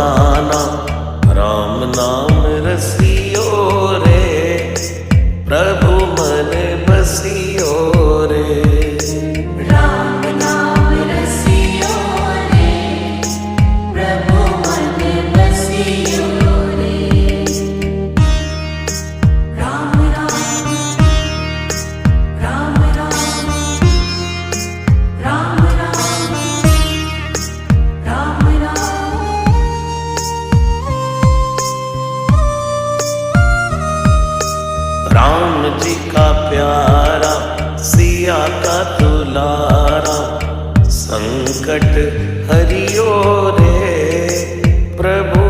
जमाना, राम नाम रसियो रे, प्रभु मन बसियो रे। राम नाम रसियो रे, प्रभु मन बसियो रे। राम राम राम राम राम राम राम राम। राम जी का प्यारा, सिया का दुलारा, संकट हरियो रे, प्रभु